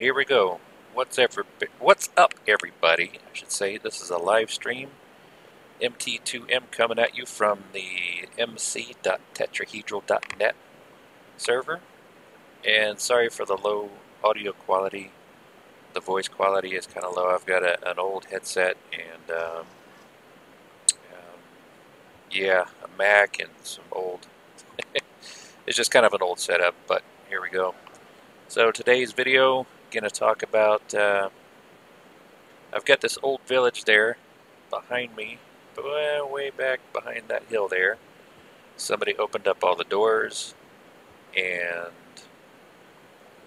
Here we go. What's up, everybody? I should say this is a live stream. MT2M coming at you from the mc.tetrahedral.net server. And sorry for the low audio quality. The voice quality is kind of low. I've got an old headset and yeah, a Mac and some old. It's just kind of an old setup, but here we go. So today's video, gonna talk about. I've got this old village there behind me, way back behind that hill there. Somebody opened up all the doors and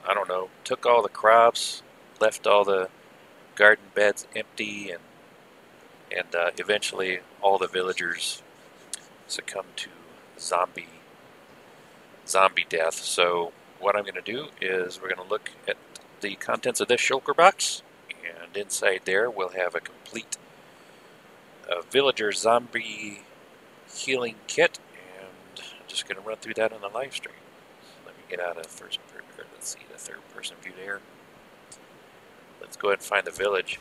I don't know, took all the crops, left all the garden beds empty, and eventually all the villagers succumbed to zombie death. So what I'm going to do is we're going to look at the contents of this shulker box, and inside there we'll have a complete villager zombie healing kit, and I'm just going to run through that on the live stream. Let me get out of the third person view there. Let's go ahead and find the village.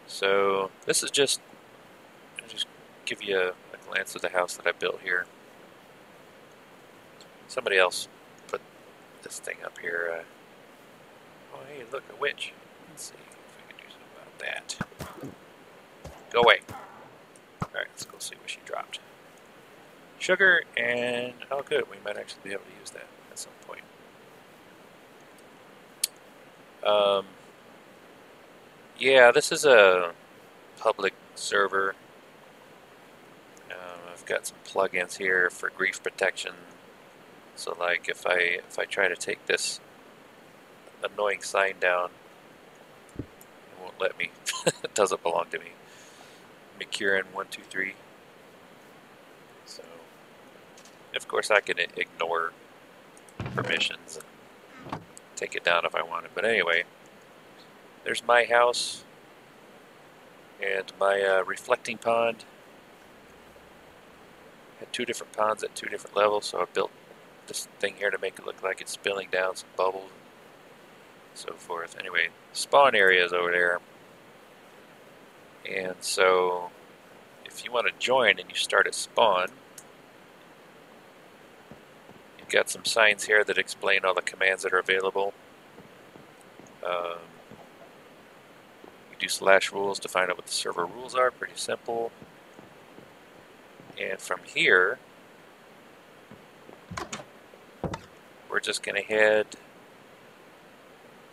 So this is just, I'll just give you a glance of the house that I built here. Somebody else put this thing up here. Oh, hey, look, a witch. Let's see if we can do something about that. Go away. Alright, let's go see what she dropped. Sugar and, oh good, we might actually be able to use that at some point. Yeah, this is a public server. I've got some plugins here for grief protection. So like if I try to take this annoying sign down, it won't let me. It doesn't belong to me. McCurran123. So of course I can ignore permissions and take it down if I wanted. But anyway, there's my house and my reflecting pond. Had two different ponds at two different levels, so I built this thing here to make it look like it's spilling down some bubbles and so forth. Anyway, spawn area is over there. And so if you want to join and you start at spawn, you've got some signs here that explain all the commands that are available. You do /rules to find out what the server rules are. Pretty simple. And from here, we're just going to head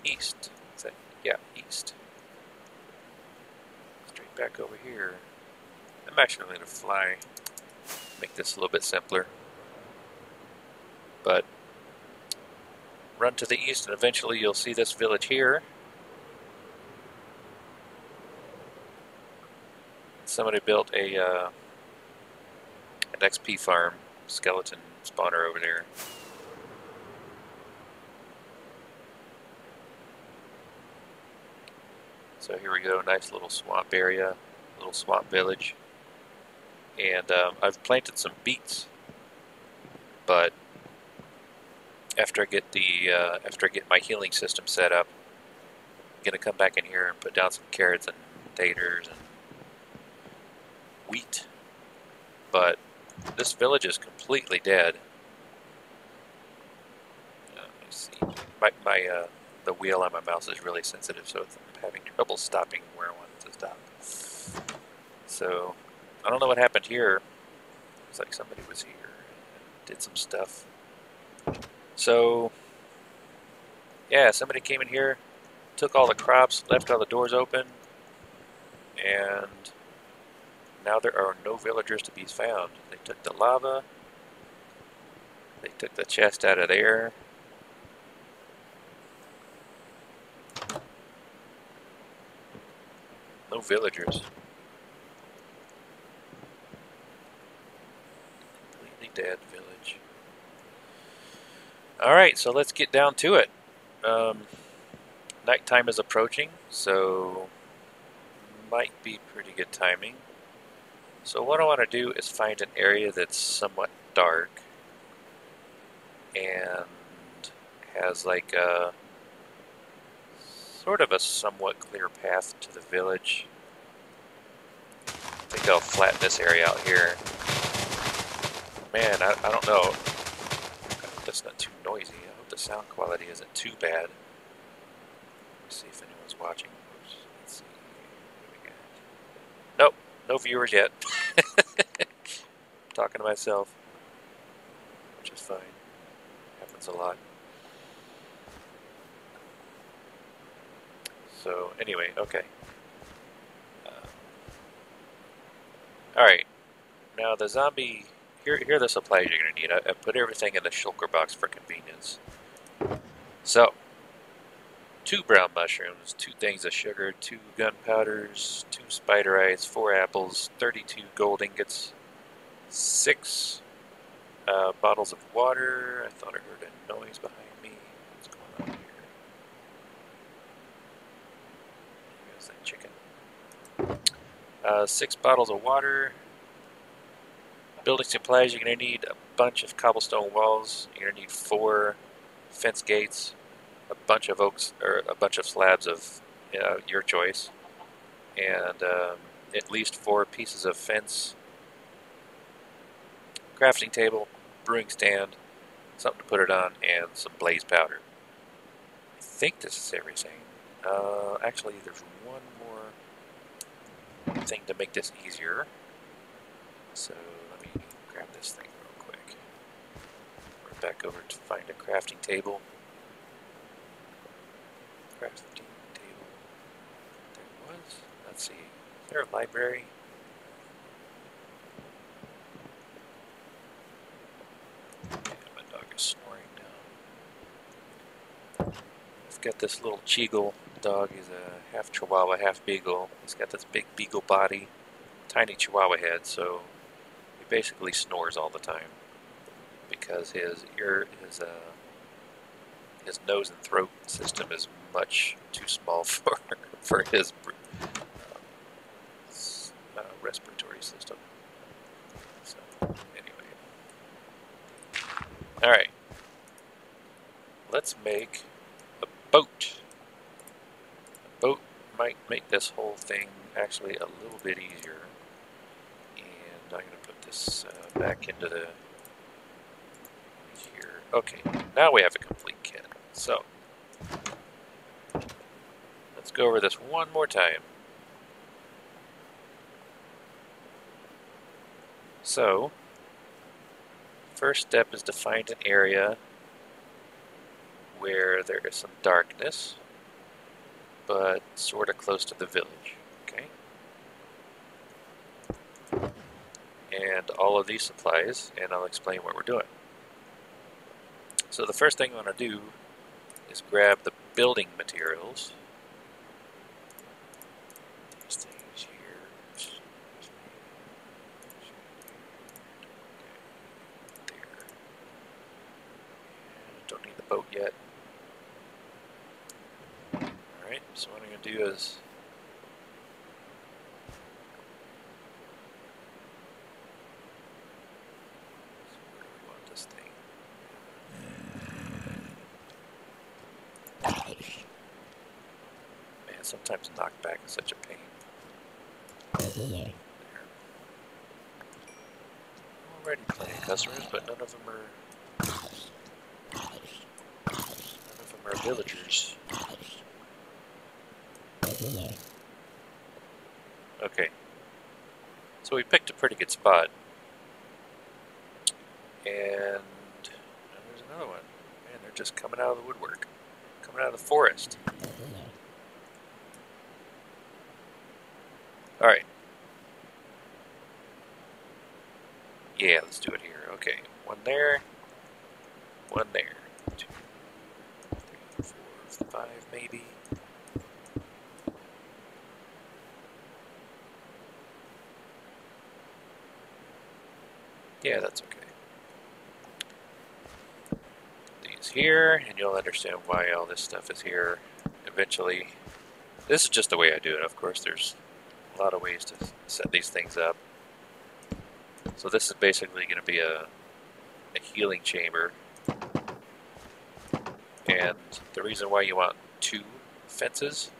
east. Is that, yeah, east. Straight back over here. I'm actually going to fly, make this a little bit simpler. But run to the east and eventually you'll see this village here. Somebody built an XP farm skeleton spawner over there. So here we go, nice little swamp area, little swamp village. And I've planted some beets, but after I get my healing system set up, I'm gonna come back in here and put down some carrots and taters and wheat. But this village is completely dead. Let me see. The wheel on my mouse is really sensitive, so I'm having trouble stopping where I want it to stop. So I don't know what happened here. It's like somebody was here and did some stuff. So yeah, somebody came in here, took all the crops, left all the doors open, and now there are no villagers to be found. They took the lava. They took the chest out of there. No villagers. Completely dead village. Alright, so let's get down to it. Nighttime is approaching, so might be pretty good timing. So what I want to do is find an area that's somewhat dark and has like a sort of a somewhat clear path to the village. I think I'll flatten this area out here. Man, I don't know. I hope that's not too noisy. I hope the sound quality isn't too bad. Let's see if anyone's watching. Oops. Let's see. What do we got? Nope, no viewers yet. Talking to myself, which is fine. Happens a lot. So anyway, okay. All right. Now the zombie. Here are the supplies you're gonna need. I put everything in the shulker box for convenience. So, 2 brown mushrooms, 2 things of sugar, 2 gunpowders, 2 spiderites, 4 apples, 32 gold ingots, 6 bottles of water. I thought I heard a noise behind me. What's going on here? There's that chicken. 6 bottles of water. Building supplies, you're going to need a bunch of cobblestone walls. You're going to need 4 fence gates, a bunch of oaks, or a bunch of slabs of your choice, and at least 4 pieces of fence, crafting table, brewing stand, something to put it on, and some blaze powder. I think this is everything. Actually, there's one more thing to make this easier. So let me grab this thing real quick. We're back over to find a crafting table. Crafting table. There was. Let's see. Is there a library? Yeah, my dog is snoring now. I've got this little Cheagle dog. He's a half Chihuahua, half Beagle. He's got this big Beagle body, tiny Chihuahua head, so he basically snores all the time because his nose and throat system is much too small for his respiratory system. So anyway, all right, let's make a boat. A boat might make this whole thing actually a little bit easier. And I'm going to put this back into the here. Okay, now we have a complete kit. So let's go over this one more time. So first step is to find an area where there is some darkness, but sort of close to the village. Okay. And all of these supplies, and I'll explain what we're doing. So the first thing I want to do is grab the building materials. These things here. There. Don't need the boat yet. Alright, so what I'm going to do is sometimes knockback is such a pain. There. Already plenty of customers, but none of them are villagers. Okay. So we picked a pretty good spot. And there's another one. Man, they're just coming out of the woodwork. Coming out of the forest. Alright. Yeah, let's do it here. Okay, one there. One there. 2, 3, 4, 5 maybe. Yeah, that's okay. Put these here, and you'll understand why all this stuff is here eventually. This is just the way I do it, of course. There's a lot of ways to set these things up. So this is basically going to be a healing chamber. And And the reason why you want 2 fences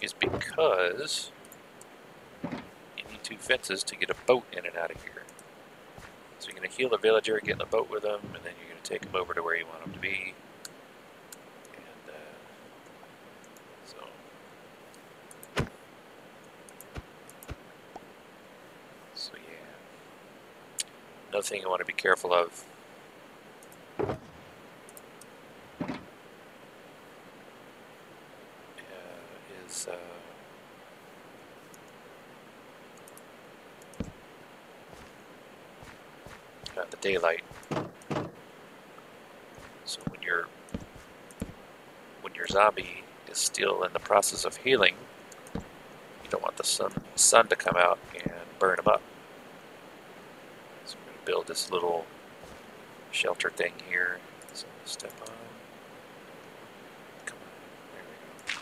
is because you need 2 fences to get a boat in and out of here. So you're going to heal a villager, get in a boat with them, and then you're going to take them over to where you want them to be. And so yeah. Another thing I want to be careful of is the daylight. So when your zombie is still in the process of healing, you don't want the sun to come out and burn him up. So we're going to build this little shelter thing here. So step on. Come on. There we go.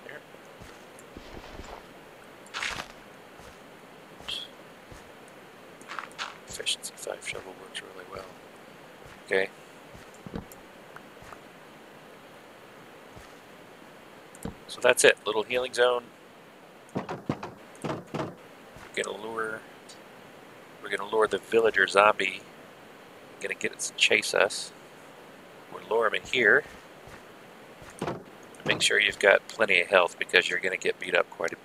There. Efficiency 5 shovel works really well. Okay. So that's it. Little healing zone. We're gonna lure the villager zombie. We're gonna get it to chase us. We'll lure him in here. Make sure you've got plenty of health because you're gonna get beat up quite a bit.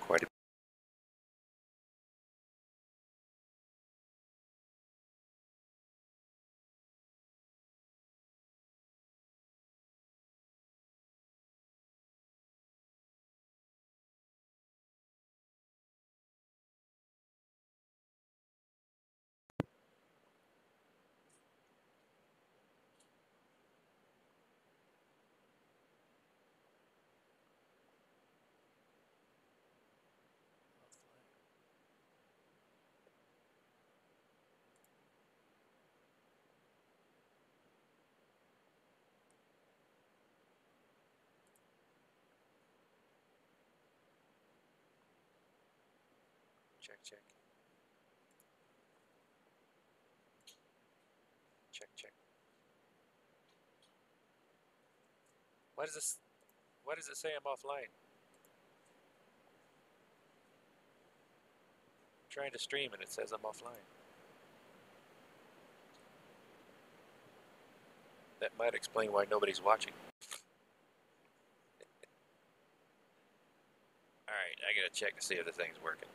Check, check. Check, check. Why does it say I'm offline? I'm trying to stream and it says I'm offline. That might explain why nobody's watching. Alright, I gotta check to see if the thing's working.